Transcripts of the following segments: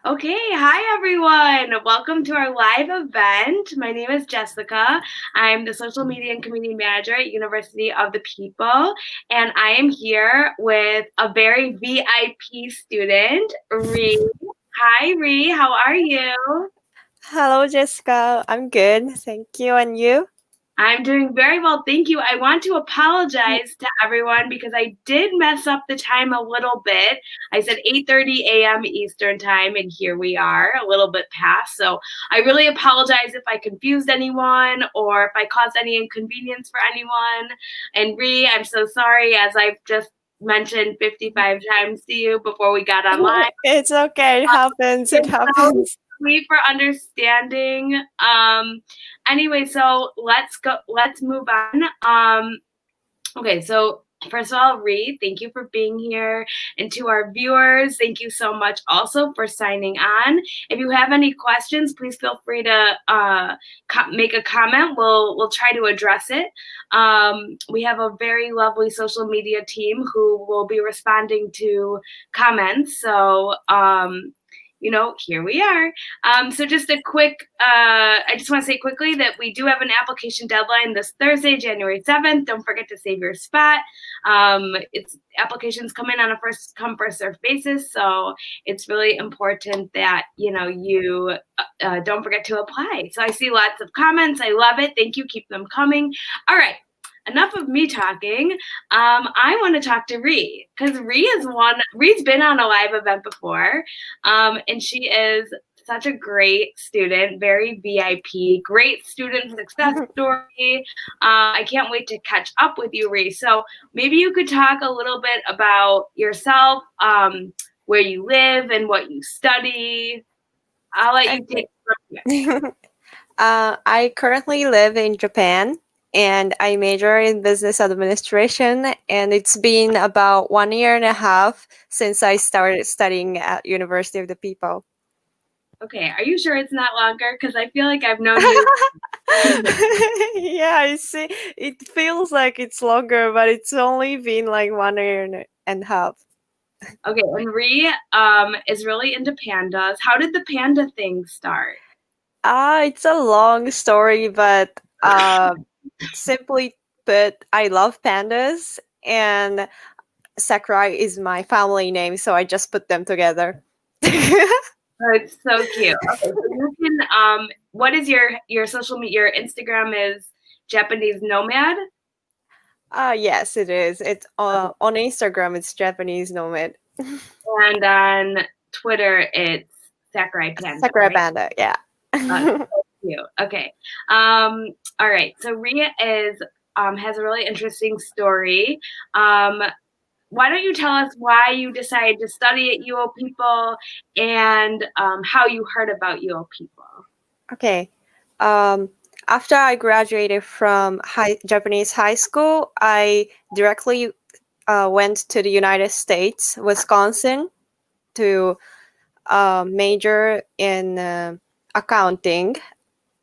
Okay, hi everyone. Welcome to our live event. My name is Jessica. I'm the social media and community manager at University of the People, and I am here with a very VIP student, Ree. Hi, Ree. How are you? Hello, Jessica. I'm good. Thank you. And you? I'm doing very well, thank you. I want to apologize to everyone because I did mess up the time a little bit. I said 8:30 a.m. Eastern time, and here we are, a little bit past. So I really apologize if I confused anyone or if I caused any inconvenience for anyone. And Ree, I'm so sorry, as I've just mentioned 55 times to you before we got online. It's okay. It happens. It So happens. sweet for understanding. Anyway, so let's go. Let's move on. Okay, so first of all, Ree, thank you for being here, and to our viewers, thank you so much also for signing on. If you have any questions, please feel free to make a comment. We'll try to address it. We have a very lovely social media team who will be responding to comments. So here we are. So just a quick, I just want to say quickly that we do have an application deadline this Thursday, January 7th. Don't forget to save your spot. It's applications come in on a first come, first served basis. So it's really important that, you don't forget to apply. So I see lots of comments. I love it. Thank you. Keep them coming. All right. Enough of me talking. I want to talk to Ree because Ree's been on a live event before, and she is such a great student, very VIP, great student success story. I can't wait to catch up with you, Ree. So maybe you could talk a little bit about yourself, where you live, and what you study. I'll let you take Okay. it from here. I currently live in Japan and I major in business administration. And it's been about 1.5 years since I started studying at University of the People. Okay, are you sure it's not longer? Because I feel like I've known you. Yeah, I see. It feels like it's longer, but it's only been like 1.5 years. Okay, and Ree is really into pandas. How did the panda thing start? It's a long story, but simply put, I love pandas, and Sakurai is my family name, so I just put them together. Oh, it's so cute. Okay, so you can what is your social media? Your Instagram is Japanese Nomad, Yes, it is. It's on Instagram. It's Japanese Nomad. and on Twitter it's Sakurai Panda, Sakurai right? Panda. Yeah. So cute. Okay. All right. So Ria is has a really interesting story. Why don't you tell us why you decided to study at UoPeople and how you heard about UoPeople? Okay. Um, After I graduated from Japanese high school, I directly went to the United States, Wisconsin, to major in accounting,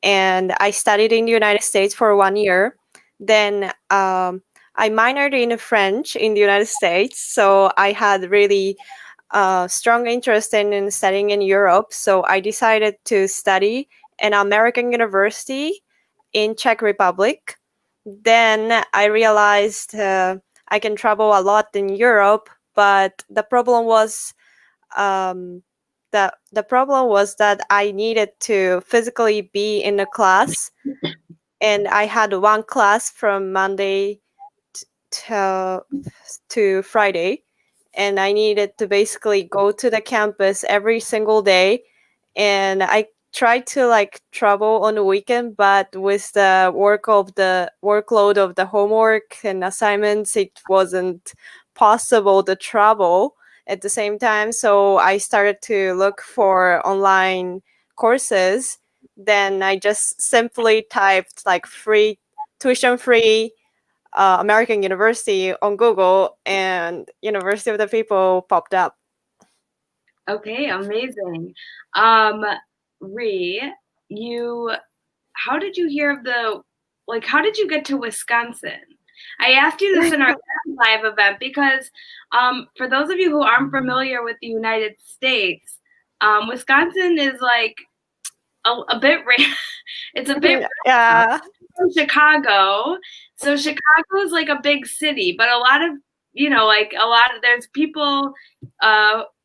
and I studied in the United States for 1 year. Then I minored in French in the United States, so I had really strong interest in studying in Europe. So I decided to study an American university in Czech Republic. Then I realized I can travel a lot in Europe, but um, the problem was that I needed to physically be in a class, and I had one class from Monday to Friday, and I needed to basically go to the campus every single day, and I tried to like travel on the weekend, but with the workload of the homework and assignments, it wasn't possible to travel at the same time. So I started to look for online courses. Then I just simply typed like free American University on Google, and University of the People popped up. Okay, amazing. Um, Ree, you how did you hear of how did you get to Wisconsin? I asked you this in our live event because for those of you who aren't familiar with the United States, Wisconsin is like a bit it's a bit Yeah. from Chicago. So Chicago is like a big city, but a lot of like a lot of there's people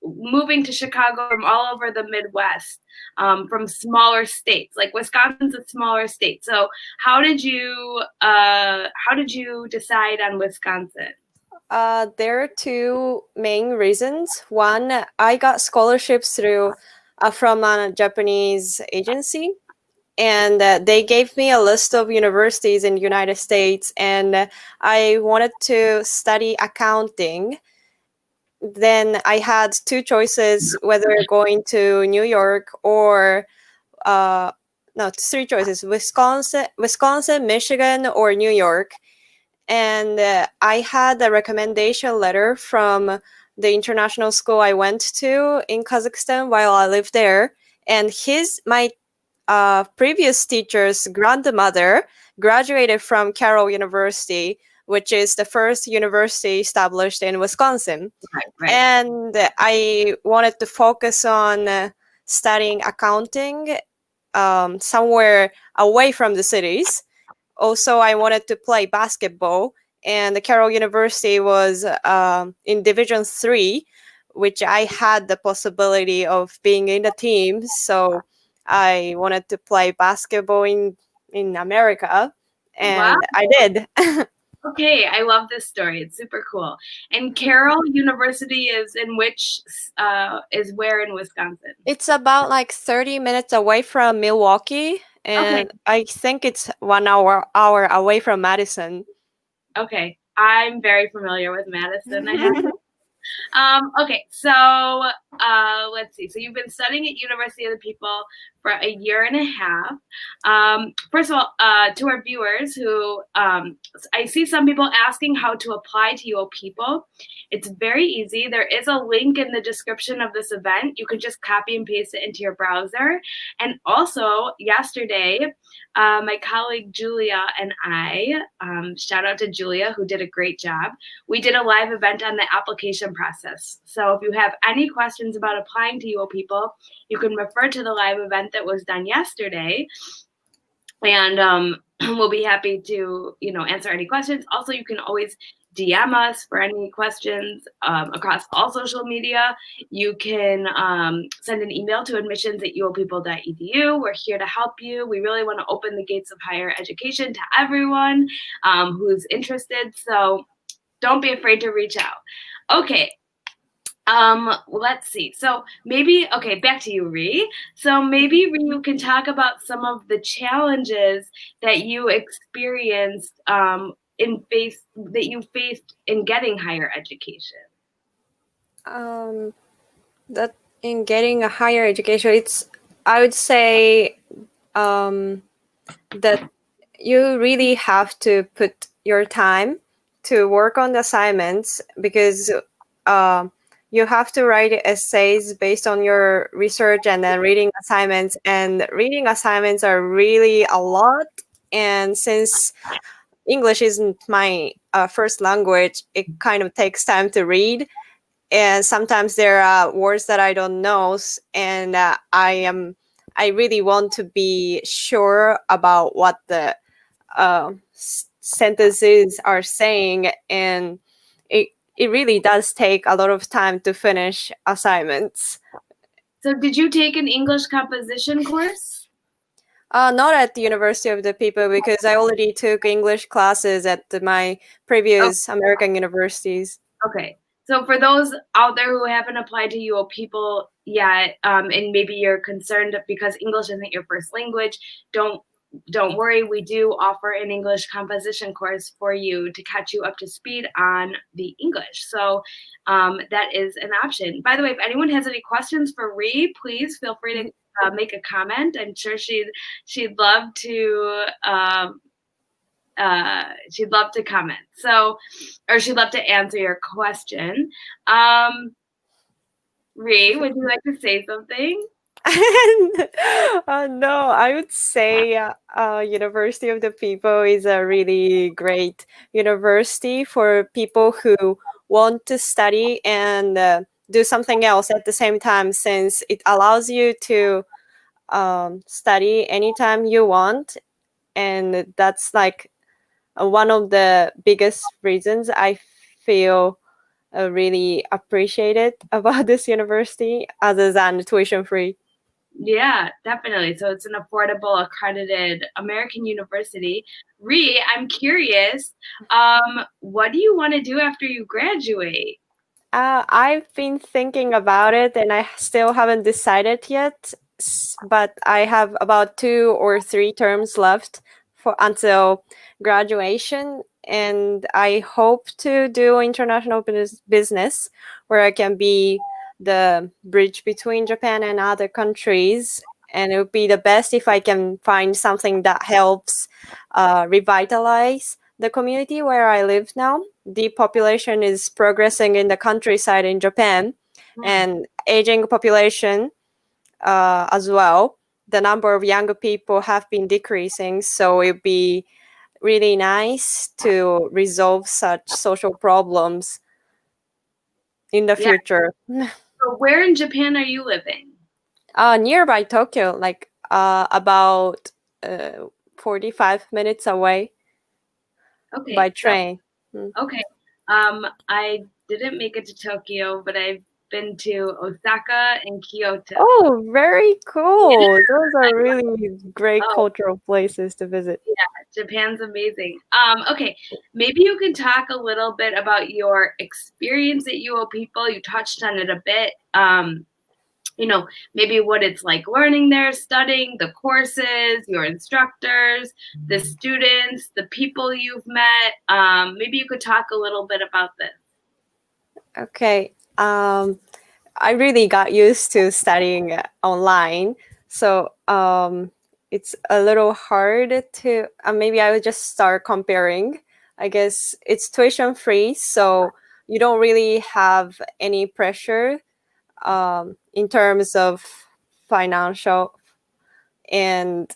moving to Chicago from all over the Midwest, from smaller states. Like Wisconsin's a smaller state. So how did you decide on Wisconsin? There are two main reasons. One, I got scholarships through from a Japanese agency, and they gave me a list of universities in the United States, and I wanted to study accounting. Then I had two choices whether going to New York or no, three choices: Wisconsin, Michigan, or New York. And I had a recommendation letter from the international school I went to in Kazakhstan while I lived there, and my previous teacher's grandmother graduated from Carroll University, which is the first university established in Wisconsin. Right. And I wanted to focus on studying accounting somewhere away from the cities. Also, I wanted to play basketball, and the Carroll University was in Division 3, which I had the possibility of being in the team. So I wanted to play basketball in America, Wow. and I did. Okay, I love this story. It's super cool. And Carroll University is in which is where in Wisconsin? It's about like 30 minutes away from Milwaukee, Okay. and I think it's 1 hour away from Madison. Okay. I'm very familiar with Madison. I have okay, so let's see. So you've been studying at University of the People for a year and a half. First of all, to our viewers who I see some people asking how to apply to UoPeople. It's very easy. There is a link in the description of this event. You can just copy and paste it into your browser. And also, yesterday, my colleague Julia and I, shout out to Julia, who did a great job. We did a live event on the application process. So if you have any questions about applying to UoPeople, you can refer to the live event that was done yesterday. And we'll be happy to, answer any questions. Also, you can always DM us for any questions across all social media. You can send an email to admissions@uopeople.edu. We're here to help you. We really want to open the gates of higher education to everyone who's interested. So don't be afraid to reach out. Okay. Let's see. So maybe, okay, back to you, Ree. So maybe Ree, you can talk about some of the challenges that you experienced that you faced in getting higher education. That in getting a higher education, I would say that you really have to put your time to work on the assignments, because you have to write essays based on your research and then reading assignments. And reading assignments are really a lot. And since English isn't my first language, it kind of takes time to read. And sometimes there are words that I don't know, and I really want to be sure about what the sentences are saying, and it really does take a lot of time to finish assignments. So did you take an English composition course? Not at the University of the People, because I already took English classes at my previous American universities. Okay. So for those out there who haven't applied to UoPeople yet, and maybe you're concerned because English isn't your first language, don't worry. We do offer an English composition course for you to catch you up to speed on the English. So that is an option. By the way, if anyone has any questions for Ree, please feel free to make a comment. I'm sure she'd love to. She'd love to comment. So, or she'd love to answer your question. Ree, would you like to say something? No, I would say University of the People is a really great university for people who want to study and do something else at the same time, since it allows you to study anytime you want. And that's like one of the biggest reasons I feel really appreciated about this university, other than tuition free. Yeah, definitely. So it's an affordable, accredited American university. Ree, I'm curious, what do you want to do after you graduate? I've been thinking about it and I still haven't decided yet. But I have about 2 or 3 terms left for until graduation, and I hope to do international business, where I can be the bridge between Japan and other countries. And it would be the best if I can find something that helps revitalize the community where I live now. The population is progressing in the countryside in Japan, Hmm. and aging population as well. The number of younger people have been decreasing, so it'd be really nice to resolve such social problems in the Yeah. future. So where in Japan are you living? Nearby Tokyo, like about 45 minutes away by Okay. So, train. Mm. okay. I didn't make it to Tokyo, but I've been to Osaka and Kyoto. Oh, very Yeah. cool. Those are I really great Oh, cultural places to visit. yeah, Japan's amazing. Okay, maybe you can talk a little bit about your experience at UoPeople. You touched on it a bit. Maybe what it's like learning there, studying, the courses, your instructors, the students, the people you've met. Maybe you could talk a little bit about this. Okay. I really got used to studying online. So it's a little hard to, maybe I would just start comparing. I guess it's tuition free, so you don't really have any pressure in terms of financial, and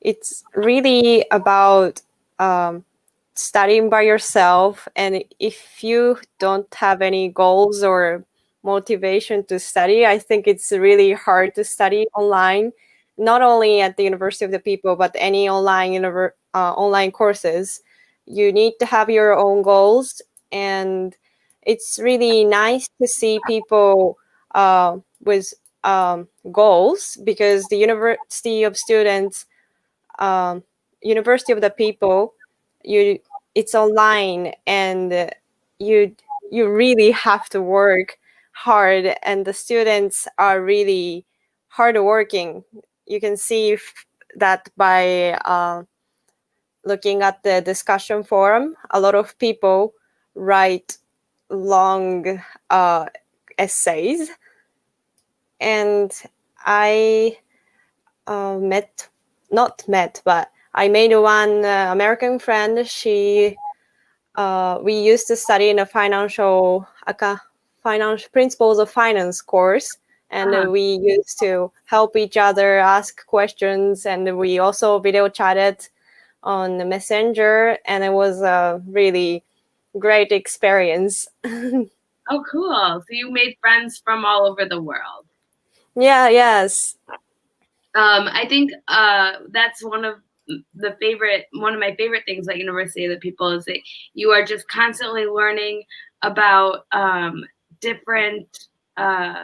it's really about studying by yourself. And if you don't have any goals or motivation to study, I think it's really hard to study online, not only at the University of the People, but any online courses. You need to have your own goals, and it's really nice to see people with goals, because the University of Students, um, University of the People, you it's online, and you you really have to work hard, and the students are really hardworking. You can see that by looking at the discussion forum. A lot of people write long essays, and I met not met but I made one American friend. She We used to study in a financial principles of finance course, and Uh-huh. we used to help each other, ask questions, and we also video chatted on the Messenger, and it was a really great experience. Oh, cool. So you made friends from all over the world. Yeah, yes. I think that's one of my favorite things at University of the People is that you are just constantly learning about different uh,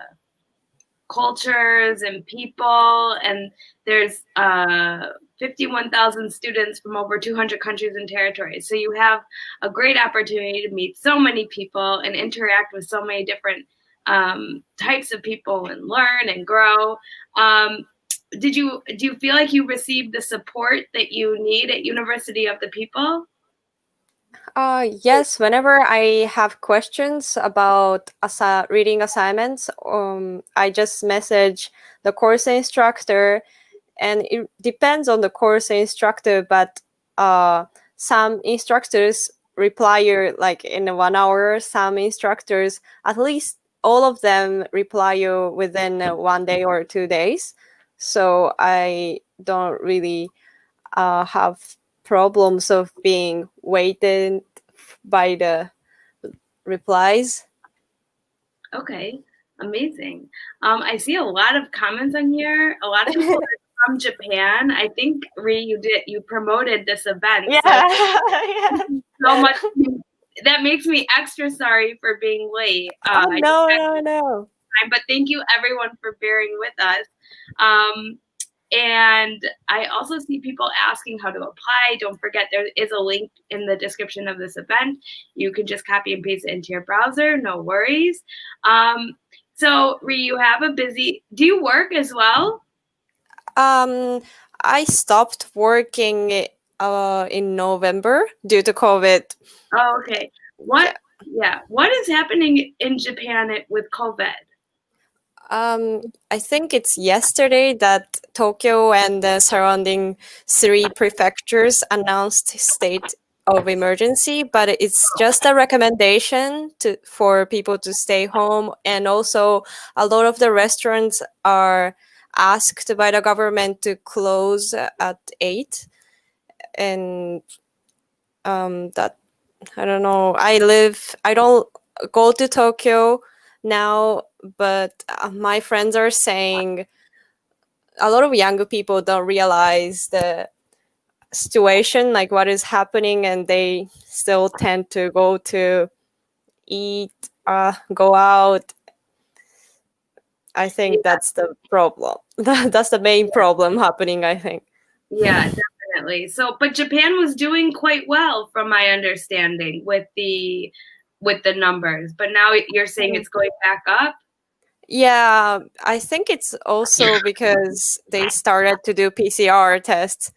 cultures and people, and there's 51,000 students from over 200 countries and territories. So you have a great opportunity to meet so many people and interact with so many different types of people and learn and grow. Um, do you feel like you received the support that you need at University of the People? Yes, whenever I have questions about reading assignments, I just message the course instructor, and it depends on the course instructor, but some instructors reply you like in 1 hour. Some instructors, at least all of them, reply you within 1 day or 2 days. So I don't really have problems of being weighted by the replies. Okay, amazing. I see a lot of comments on here. A lot of people are from Japan. I think you promoted this event, Yeah. so Yeah. so much. That makes me extra sorry for being late. Oh, I just no, had no, no. time, but thank you everyone for bearing with us. Um, and I also see people asking how to apply. Don't forget, there is a link in the description of this event. You can just copy and paste it into your browser, no worries. So, Ree, you have a busy, do you work as well? Um, I stopped working in November due to COVID. Oh, okay. Yeah. What is happening in Japan with COVID? I think it's yesterday that Tokyo and the surrounding three prefectures announced state of emergency, but it's just a recommendation for people to stay home. And also, a lot of the restaurants are asked by the government to close at 8. And that, I don't know. I don't go to Tokyo now, but my friends are saying a lot of younger people don't realize the situation, like what is happening, and they still tend to go to eat, go out. I Yeah, think that's the problem. That's the main problem happening, I think. yeah, definitely. So, but Japan was doing quite well, from my understanding, with the numbers. But now you're saying it's going back up. Yeah, I think it's also because they started to do PCR tests.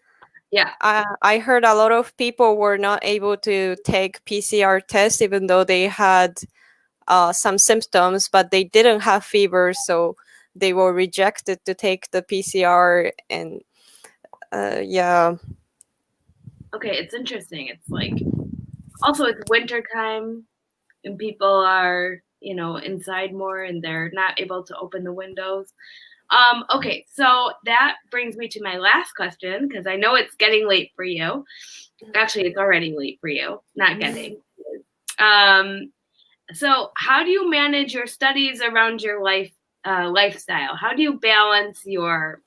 Yeah. I heard a lot of people were not able to take PCR tests even though they had some symptoms, but they didn't have fever, so they were rejected to take the PCR. And yeah. Okay, it's interesting. It's like also it's winter time and people are, inside more and they're not able to open the windows. Okay, so that brings me to my last question because I know it's getting late for you. Actually, it's already late for you. Not getting. Um, so how do you manage your studies around your lifestyle? How do you balance your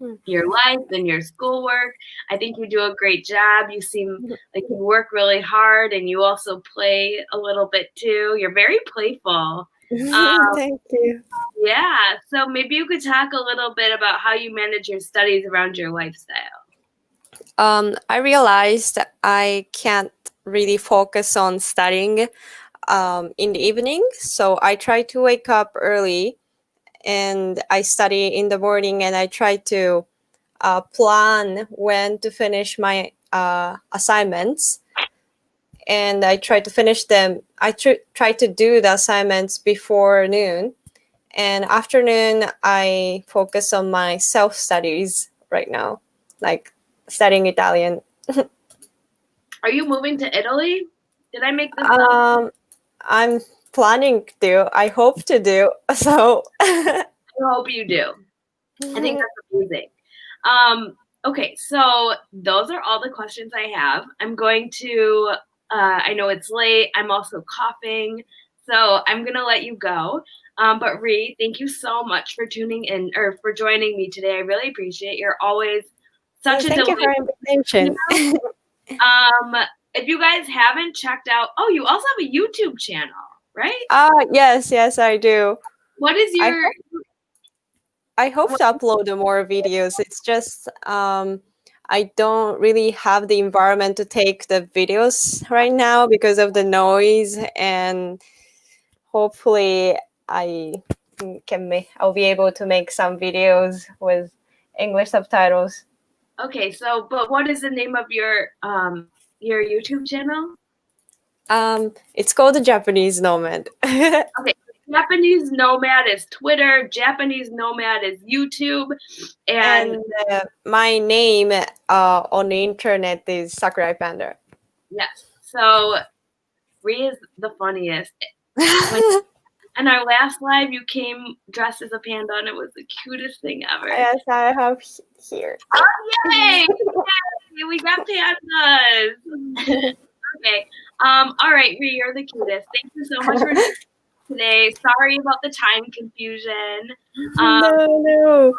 life and your schoolwork? I think you do a great job. You seem like you work really hard and you also play a little bit too. You're very playful. Thank you. Yeah, so maybe you could talk a little bit about how you manage your studies around your lifestyle. I realized I can't really focus on studying in the evening, so I try to wake up early and I study in the morning, and I try to plan when to finish my assignments, and I try to finish them. I try to do the assignments before noon, and afternoon I focus on my self studies right now, like studying Italian. Are you moving to Italy? Did I make this up? I'm planning to. I hope to do so. I hope you do. I think that's amazing. Okay, so those are all the questions I have. I'm going to, I know it's late. I'm also coughing. So I'm going to let you go. But Ree, thank you so much for tuning in or for joining me today. I really appreciate it. You're always such a Thank you delight. for invitation. Um, if you guys haven't checked out, oh, you also have a YouTube channel, right? Yes, I do. What is I your, I hope to upload more videos. It's just I don't really have the environment to take the videos right now because of the noise, and hopefully I I'll be able to make some videos with English subtitles. okay, so, but what is the name of your YouTube channel? It's called the Japanese Nomad. Okay, Japanese Nomad is Twitter, Japanese Nomad is YouTube, and And my name on the internet is Sakurai Panda. yes, so Ree is the funniest. When in our last live, you came dressed as a panda, and it was the cutest thing ever. Yes, I have here. Oh, yay! Yay! We got pandas. Okay. All right, Ree, you're the cutest. Thank you so much for today. Sorry about the time confusion. No.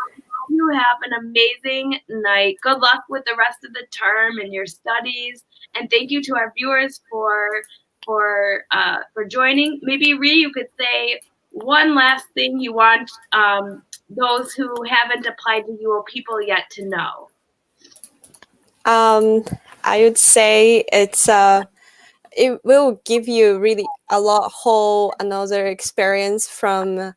You have an amazing night. Good luck with the rest of the term and your studies. And thank you to our viewers for joining. Maybe Ree, you could say one last thing you want those who haven't applied to UoPeople yet to know. I would say it will give you really a whole another experience from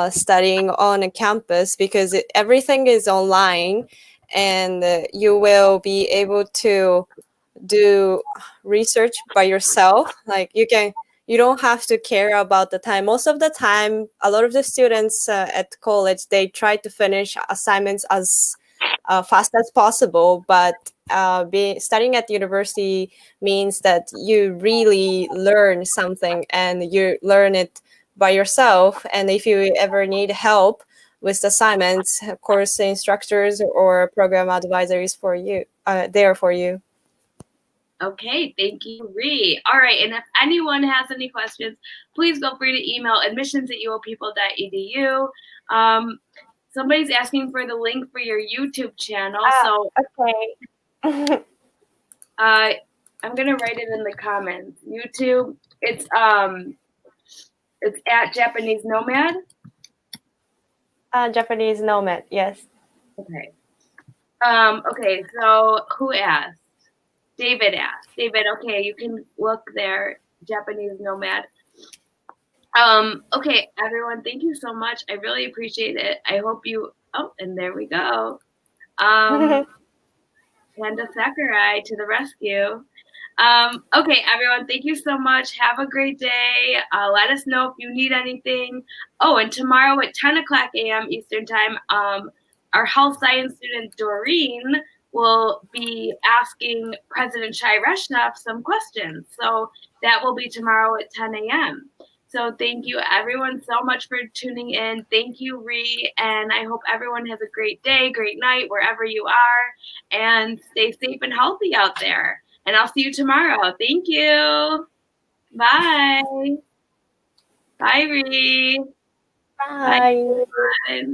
studying on a campus, because everything is online, and you will be able to do research by yourself. Like you don't have to care about the time. Most of the time, a lot of the students at college, they try to finish assignments as fast as possible, but studying at university means that you really learn something, and you learn it by yourself. And if you ever need help with assignments, of course, the instructors or program advisors for you there for you. Okay, thank you, Ree. All right, and if anyone has any questions, please feel free to email admissions@uopeople.edu. Somebody's asking for the link for your YouTube channel, so Okay. I'm gonna write it in the comments. YouTube, it's at Japanese Nomad. Japanese nomad, yes. Okay. Okay, so who asked? David asked. David, okay, you can look there, Japanese Nomad. Okay, everyone, thank you so much. I really appreciate it. I hope you, oh, and there we go. Panda Sakurai to the rescue. Okay, everyone, thank you so much. Have a great day. Let us know if you need anything. Oh, and tomorrow at 10 o'clock a.m. Eastern Time, our health science student Doreen will be asking President Shai Reshnev some questions. So that will be tomorrow at 10 a.m. So thank you everyone so much for tuning in. Thank you, Ree, and I hope everyone has a great day, great night, wherever you are, and stay safe and healthy out there. And I'll see you tomorrow. Thank you. Bye. Bye, Ree. Bye. Bye.